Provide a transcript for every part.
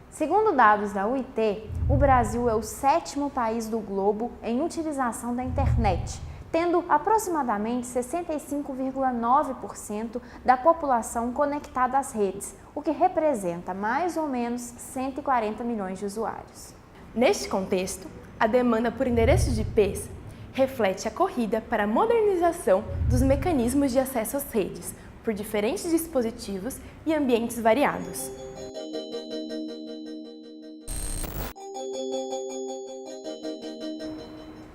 Segundo dados da UIT, o Brasil é o 7º país do globo em utilização da internet, tendo aproximadamente 65,9% da população conectada às redes, o que representa mais ou menos 140 milhões de usuários. Neste contexto, a demanda por endereços de IPs reflete a corrida para a modernização dos mecanismos de acesso às redes por diferentes dispositivos e ambientes variados.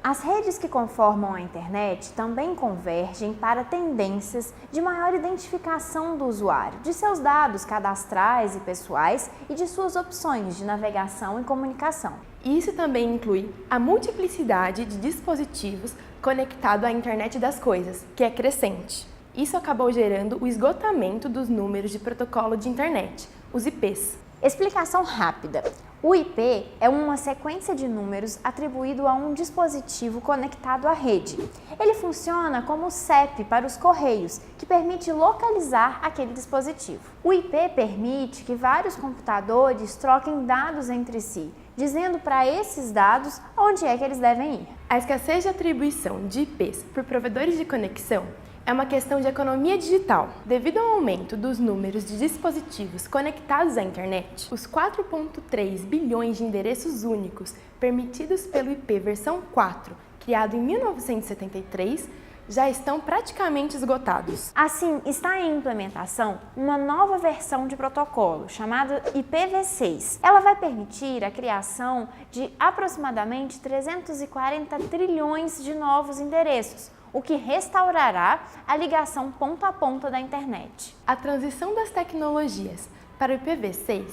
As redes que conformam a internet também convergem para tendências de maior identificação do usuário, de seus dados cadastrais e pessoais e de suas opções de navegação e comunicação. Isso também inclui a multiplicidade de dispositivos conectados à internet das coisas, que é crescente. Isso acabou gerando o esgotamento dos números de protocolo de internet, os IPs. Explicação rápida. O IP é uma sequência de números atribuído a um dispositivo conectado à rede. Ele funciona como CEP para os correios, que permite localizar aquele dispositivo. O IP permite que vários computadores troquem dados entre si, dizendo para esses dados onde é que eles devem ir. A escassez de atribuição de IPs por provedores de conexão é uma questão de economia digital. Devido ao aumento dos números de dispositivos conectados à internet, os 4,3 bilhões de endereços únicos permitidos pelo IP versão 4, criado em 1973, já estão praticamente esgotados. Assim, está em implementação uma nova versão de protocolo, chamada IPv6. Ela vai permitir a criação de aproximadamente 340 trilhões de novos endereços, o que restaurará a ligação ponta a ponta da internet. A transição das tecnologias para o IPv6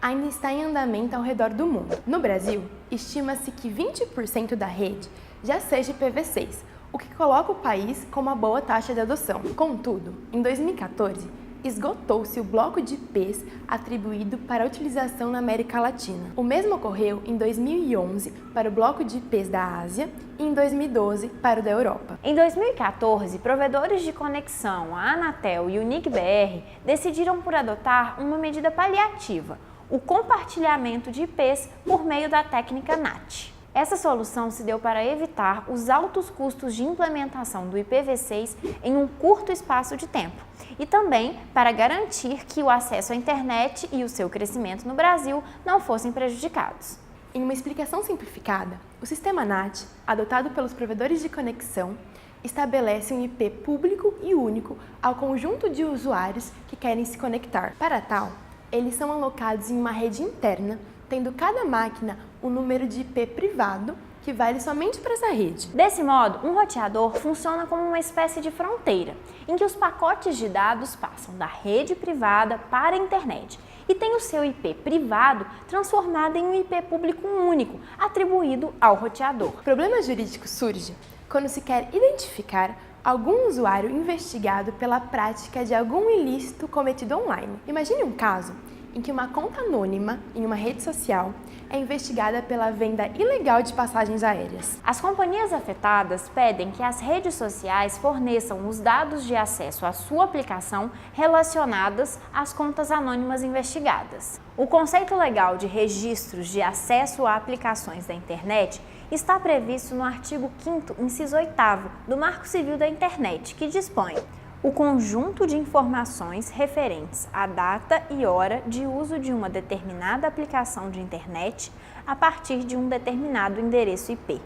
ainda está em andamento ao redor do mundo. No Brasil, estima-se que 20% da rede já seja IPv6, o que coloca o país com uma boa taxa de adoção. Contudo, em 2014, esgotou-se o bloco de IPs atribuído para a utilização na América Latina. O mesmo ocorreu em 2011 para o bloco de IPs da Ásia e em 2012 para o da Europa. Em 2014, provedores de conexão, a Anatel e o NIC-BR decidiram por adotar uma medida paliativa, o compartilhamento de IPs por meio da técnica NAT. Essa solução se deu para evitar os altos custos de implementação do IPv6 em um curto espaço de tempo e também para garantir que o acesso à internet e o seu crescimento no Brasil não fossem prejudicados. Em uma explicação simplificada, o sistema NAT, adotado pelos provedores de conexão, estabelece um IP público e único ao conjunto de usuários que querem se conectar. Para tal, eles são alocados em uma rede interna, tendo cada máquina um número de IP privado que vale somente para essa rede. Desse modo, um roteador funciona como uma espécie de fronteira, em que os pacotes de dados passam da rede privada para a internet e tem o seu IP privado transformado em um IP público único, atribuído ao roteador. O problema jurídico surge quando se quer identificar algum usuário investigado pela prática de algum ilícito cometido online. Imagine um caso em que uma conta anônima em uma rede social é investigada pela venda ilegal de passagens aéreas. As companhias afetadas pedem que as redes sociais forneçam os dados de acesso à sua aplicação relacionadas às contas anônimas investigadas. O conceito legal de registros de acesso a aplicações da internet está previsto no artigo 5º, inciso 8º do Marco Civil da Internet, que dispõe: o conjunto de informações referentes à data e hora de uso de uma determinada aplicação de internet a partir de um determinado endereço IP.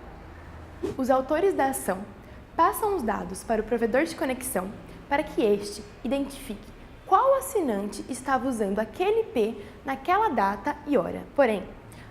Os autores da ação passam os dados para o provedor de conexão para que este identifique qual assinante estava usando aquele IP naquela data e hora. Porém,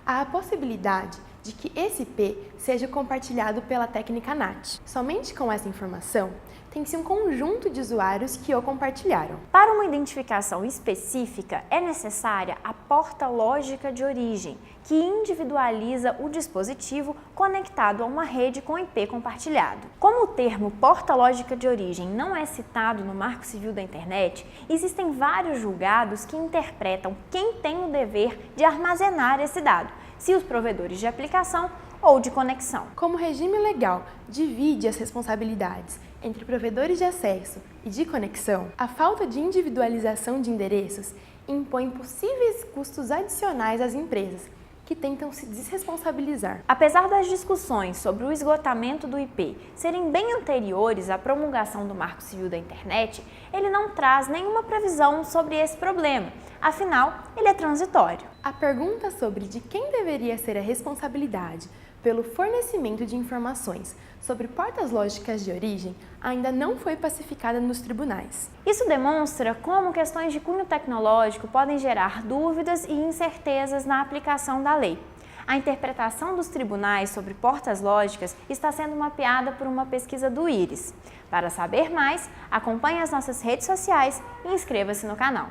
há a possibilidade de que esse IP seja compartilhado pela técnica NAT. Somente com essa informação, tem-se um conjunto de usuários que o compartilharam. Para uma identificação específica, é necessária a porta lógica de origem, que individualiza o dispositivo conectado a uma rede com IP compartilhado. Como o termo porta lógica de origem não é citado no Marco Civil da Internet, existem vários julgados que interpretam quem tem o dever de armazenar esse dado, se os provedores de aplicação ou de conexão. Como o regime legal divide as responsabilidades entre provedores de acesso e de conexão, a falta de individualização de endereços impõe possíveis custos adicionais às empresas, que tentam se desresponsabilizar. Apesar das discussões sobre o esgotamento do IP serem bem anteriores à promulgação do Marco Civil da Internet, ele não traz nenhuma previsão sobre esse problema, afinal, ele é transitório. A pergunta sobre de quem deveria ser a responsabilidade pelo fornecimento de informações sobre portas lógicas de origem ainda não foi pacificada nos tribunais. Isso demonstra como questões de cunho tecnológico podem gerar dúvidas e incertezas na aplicação da lei. A interpretação dos tribunais sobre portas lógicas está sendo mapeada por uma pesquisa do IRIS. Para saber mais, acompanhe as nossas redes sociais e inscreva-se no canal.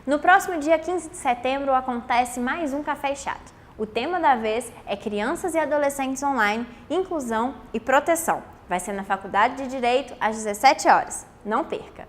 No próximo dia 15 de setembro acontece mais um Café e Chato. O tema da vez é Crianças e Adolescentes Online, Inclusão e Proteção. Vai ser na Faculdade de Direito às 17 horas. Não perca!